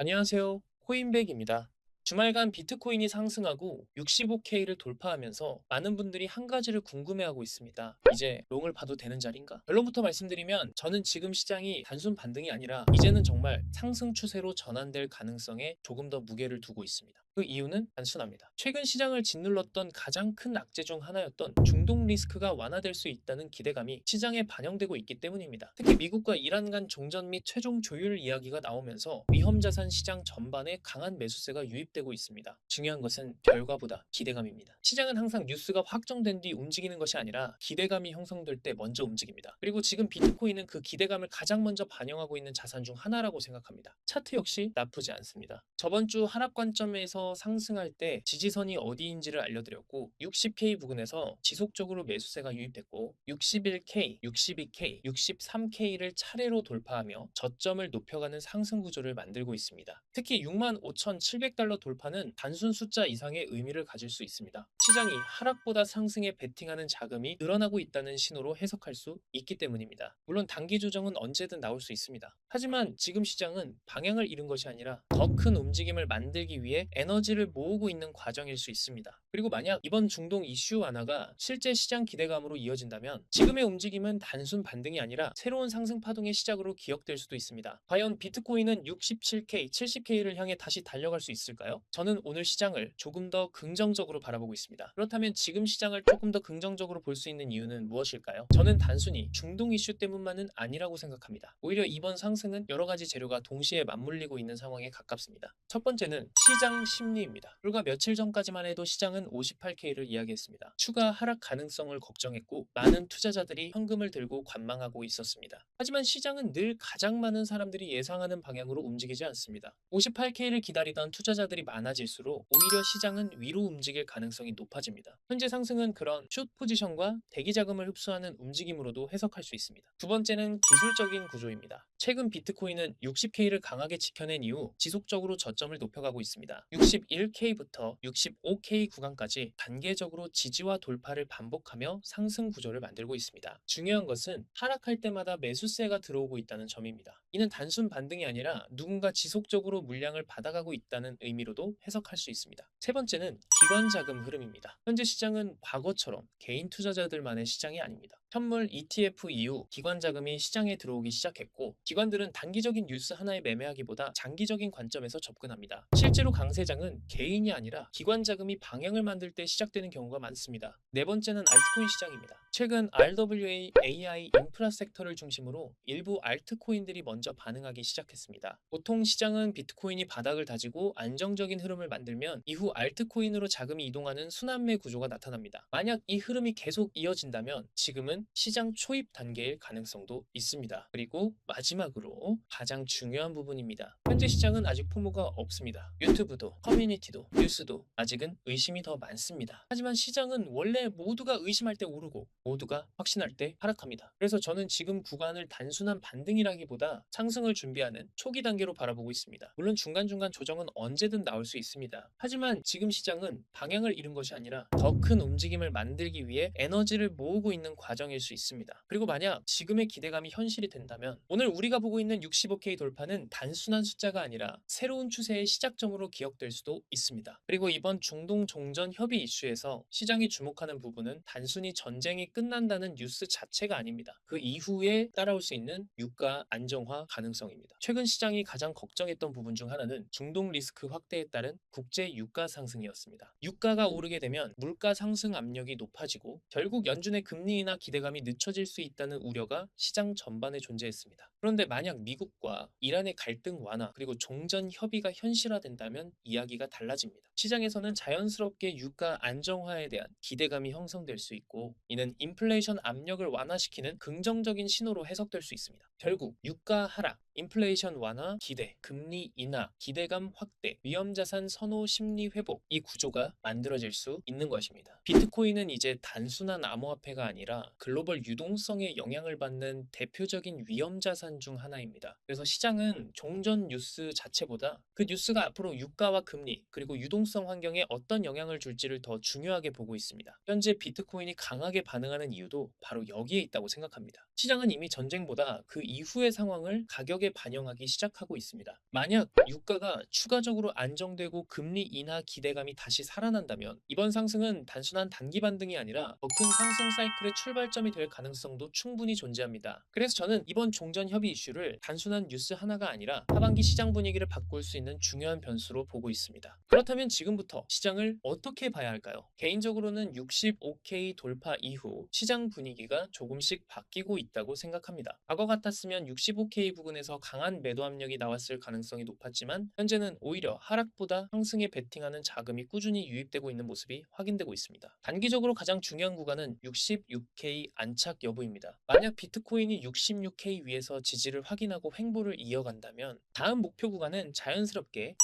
안녕하세요. 코인백입니다. 주말간 비트코인이 상승하고 65K를 돌파하면서 많은 분들이 한 가지를 궁금해하고 있습니다. 이제 롱을 봐도 되는 자리인가? 결론부터 말씀드리면 저는 지금 시장이 단순 반등이 아니라 이제는 정말 상승 추세로 전환될 가능성에 조금 더 무게를 두고 있습니다. 그 이유는 단순합니다. 최근 시장을 짓눌렀던 가장 큰 악재 중 하나였던 중동 리스크가 완화될 수 있다는 기대감이 시장에 반영되고 있기 때문입니다. 특히 미국과 이란 간 종전 및 최종 조율 이야기가 나오면서 위험 자산 시장 전반에 강한 매수세가 유입되고 있습니다. 중요한 것은 결과보다 기대감입니다. 시장은 항상 뉴스가 확정된 뒤 움직이는 것이 아니라 기대감이 형성될 때 먼저 움직입니다. 그리고 지금 비트코인은 그 기대감을 가장 먼저 반영하고 있는 자산 중 하나라고 생각합니다. 차트 역시 나쁘지 않습니다. 저번 주 하락 관점에서 상승할 때 지지선이 어디인지를 알려드렸고 60K 부근에서 지속적으로 매수세가 유입됐고 61K, 62K, 63K를 차례로 돌파하며 저점을 높여가는 상승 구조를 만들고 있습니다. 특히 65,700달러 돌파는 단순 숫자 이상의 의미를 가질 수 있습니다. 시장이 하락보다 상승에 베팅하는 자금이 늘어나고 있다는 신호로 해석할 수 있기 때문입니다. 물론 단기 조정은 언제든 나올 수 있습니다. 하지만 지금 시장은 방향을 잃은 것이 아니라 더 큰 움직임을 만들기 위해 에너지를 모으고 있는 과정일 수 있습니다. 그리고 만약 이번 중동 이슈 완화가 실제 시장 기대감으로 이어진다면 지금의 움직임은 단순 반등이 아니라 새로운 상승 파동의 시작으로 기억될 수도 있습니다. 과연 비트코인은 67K, 70K를 향해 다시 달려갈 수 있을까요? 저는 오늘 시장을 조금 더 긍정적으로 바라보고 있습니다. 그렇다면 지금 시장을 조금 더 긍정적으로 볼 수 있는 이유는 무엇일까요? 저는 단순히 중동 이슈 때문만은 아니라고 생각합니다. 오히려 이번 상승은 여러 가지 재료가 동시에 맞물리고 있는 상황에 가깝습니다. 첫 번째는 시장 심리입니다. 불과 며칠 전까지만 해도 시장은 58K를 이야기했습니다. 추가 하락 가능성을 걱정했고 많은 투자자들이 현금을 들고 관망하고 있었습니다. 하지만 시장은 늘 가장 많은 사람들이 예상하는 방향으로 움직이지 않습니다. 58K를 기다리던 투자자들이 많아질수록 오히려 시장은 위로 움직일 가능성이 높아집니다. 현재 상승은 그런 숏 포지션과 대기 자금을 흡수하는 움직임으로도 해석할 수 있습니다. 두 번째는 기술적인 구조입니다. 최근 비트코인은 60K를 강하게 지켜낸 이후 지속적으로 저점을 높여가고 있습니다. 61K부터 65K 구간까지 단계적으로 지지와 돌파를 반복하며 상승 구조를 만들고 있습니다. 중요한 것은 하락할 때마다 매수세가 들어오고 있다는 점입니다. 이는 단순 반등이 아니라 누군가 지속적으로 물량을 받아가고 있다는 의미로도 해석할 수 있습니다. 세 번째는 기관 자금 흐름입니다. 현재 시장은 과거처럼 개인 투자자들만의 시장이 아닙니다. 현물 ETF 이후 기관 자금이 시장에 들어오기 시작했고 기관들은 단기적인 뉴스 하나에 매매하기보다 장기적인 관점에서 접근합니다. 실제로 강세장은 개인이 아니라 기관 자금이 방향을 만들 때 시작되는 경우가 많습니다. 네 번째는 알트코인 시장입니다. 최근 RWA AI 인프라 섹터를 중심으로 일부 알트코인들이 먼저 반응하기 시작했습니다. 보통 시장은 비트코인이 바닥을 다지고 안정적인 흐름을 만들면 이후 알트코인으로 자금이 이동하는 순환매 구조가 나타납니다. 만약 이 흐름이 계속 이어진다면 지금은 시장 초입 단계일 가능성도 있습니다. 그리고 마지막으로 가장 중요한 부분입니다. 현재 시장은 아직 포모가 없습니다. 유튜브도 커뮤니티도 뉴스도 아직은 의심이 더 많습니다. 하지만 시장은 원래 모두가 의심할 때 오르고 모두가 확신할 때 하락합니다. 그래서 저는 지금 구간을 단순한 반등이라기보다 상승을 준비하는 초기 단계로 바라보고 있습니다. 물론 중간중간 조정은 언제든 나올 수 있습니다. 하지만 지금 시장은 방향을 잃은 것이 아니라 더 큰 움직임을 만들기 위해 에너지를 모으고 있는 과정일 수 있습니다. 그리고 만약 지금의 기대감이 현실이 된다면 오늘 우리가 보고 있는 65K 돌파는 단순한 숫자가 아니라 새로운 추세의 시작점으로 기억될 수도 있습니다. 그리고 이번 중동 종전 협의 이슈에서 시장이 주목하는 부분은 단순히 전쟁이 끝난다는 뉴스 자체가 아닙니다. 그 이후에 따라올 수 있는 유가 안정화 가능성입니다. 최근 시장이 가장 걱정했던 부분 중 하나는 중동 리스크 확대에 따른 국제 유가 상승이었습니다. 유가가 오르게 되면 물가 상승 압력이 높아지고 결국 연준의 금리 인하 기대감이 늦춰질 수 있다는 우려가 시장 전반에 존재했습니다. 그런데 만약 미국과 이란의 갈등 완화 그리고 종전 협의가 현실화된다면 이야기가 달라집니다. 시장에서는 자연스럽게 유가 안정화에 대한 기대감이 형성될 수 있고 이는 인플레이션 압력을 완화시키는 긍정적인 신호로 해석될 수 있습니다. 결국 유가 하락, 인플레이션 완화, 기대, 금리 인하, 기대감 확대, 위험자산 선호 심리 회복 이 구조가 만들어질 수 있는 것입니다. 비트코인은 이제 단순한 암호화폐가 아니라 글로벌 유동성에 영향을 받는 대표적인 위험 자산 중 하나입니다. 그래서 시장은 종전 뉴스 자체보다 그 뉴스가 앞으로 유가와 금리 그리고 유동성 환경에 어떤 영향을 줄지를 더 중요하게 보고 있습니다. 현재 비트코인이 강하게 반응하는 이유도 바로 여기에 있다고 생각합니다. 시장은 이미 전쟁보다 그 이후의 상황을 가격에 반영하기 시작하고 있습니다. 만약 유가가 추가적으로 안정되고 금리 인하 기대감이 다시 살아난다면 이번 상승은 단순한 단기 반등이 아니라 더 큰 상승 사이클의 출발점이 될 가능성도 충분히 존재합니다. 그래서 저는 이번 종전 협의 이슈를 단순한 뉴스 하나가 아니라 하반기 시장 분위기를 바꿀 수 있는 중요한 변수로 보고 있습니다. 그렇다면 지금부터 시장을 어떻게 봐야 할까요? 개인적으로는 65K 돌파 이후 시장 분위기가 조금씩 바뀌고 있다고 생각합니다. 과거 같았으면 65K 부근에서 강한 매도 압력이 나왔을 가능성이 높았지만 현재는 오히려 하락보다 상승에 베팅하는 자금이 꾸준히 유입되고 있는 모습이 확인되고 있습니다. 단기적으로 가장 중요한 구간은 66K 안착 여부입니다. 만약 비트코인이 66K 위에서 지지를 확인하고 횡보를 이어간다면 다음 목표 구간은 자연스럽게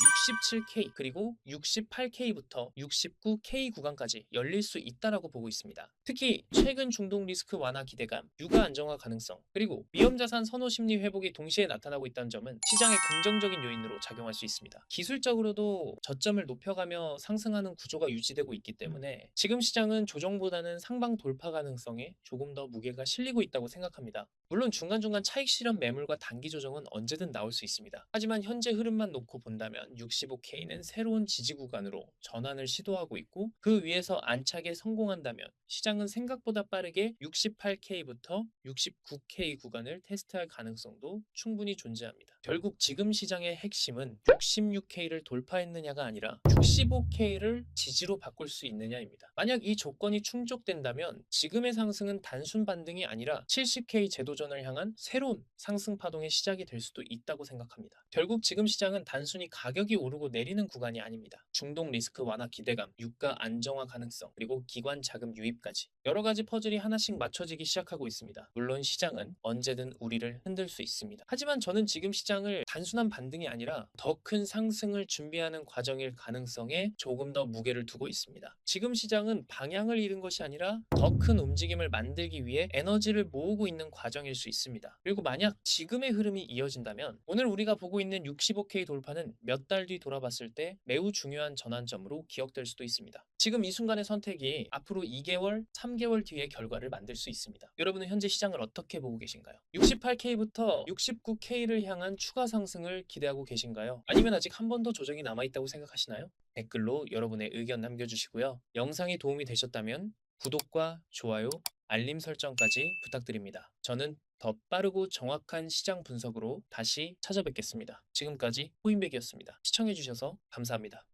67K 그리고 68K부터 69K 구간까지 열릴 수 있다라고 보고 있습니다. 특히 최근 중동 리스크 완화 기대감, 유가 안정화 가능성, 그리고 위험자산 선호 심리 회복이 동시에 나타나고 있다는 점은 시장의 긍정적인 요인으로 작용할 수 있습니다. 기술적으로도 저점을 높여가며 상승하는 구조가 유지되고 있기 때문에 지금 시장은 조정보다는 상방 돌파 가능성에 조금 더 무게가 실리고 있다고 생각합니다. 물론 중간중간 차익 실현 매물과 단기 조정은 언제든 나올 수 있습니다. 하지만 현재 흐름만 놓고 본다면 65K는 새로운 지지 구간으로 전환을 시도하고 있고 그 위에서 안착에 성공한다면 시장은 생각보다 빠르게 68K부터 69K 구간을 테스트할 가능성도 충분히 존재합니다. 결국 지금 시장의 핵심은 66K를 돌파했느냐가 아니라 65K를 지지로 바꿀 수 있느냐입니다. 만약 이 조건이 충족된다면 지금의 상승은 단순 반등이 아니라 70K 제도전을 향한 새로운 상승 파동의 시작이 될 수도 있다고 생각합니다. 결국 지금 시장은 단순히 가격이 오르고 내리는 구간이 아닙니다. 중동 리스크 완화 기대감, 유가 안정화 가능성, 그리고 기관 자금 유입까지 여러 가지 퍼즐이 하나씩 맞춰지기 시작하고 있습니다. 물론 시장은 언제든 우리를 흔들 수 있습니다. 하지만 저는 지금 시장을 단순한 반등이 아니라 더 큰 상승을 준비하는 과정일 가능성에 조금 더 무게를 두고 있습니다. 지금 시장은 방향을 잃은 것이 아니라 더 큰 움직임을 만들기 위해 에너지를 모으고 있는 과정일 수 있습니다. 그리고 만약 지금의 흐름이 이어진다면 오늘 우리가 보고 있는 65K 돌파는 몇 달 뒤 돌아봤을 때 매우 중요한 전환점으로 기억될 수도 있습니다. 지금 이 순간의 선택이 앞으로 2개월, 3개월 뒤의 결과를 만들 수 있습니다. 여러분은 현재 시장을 어떻게 보고 계신가요? 68K부터 69K를 향한 추가 상승을 기대하고 계신가요? 아니면 아직 한 번 더 조정이 남아있다고 생각하시나요? 댓글로 여러분의 의견 남겨주시고요. 영상이 도움이 되셨다면 구독과 좋아요, 알림 설정까지 부탁드립니다. 저는 더 빠르고 정확한 시장 분석으로 다시 찾아뵙겠습니다. 지금까지 호인백이었습니다. 시청해주셔서 감사합니다.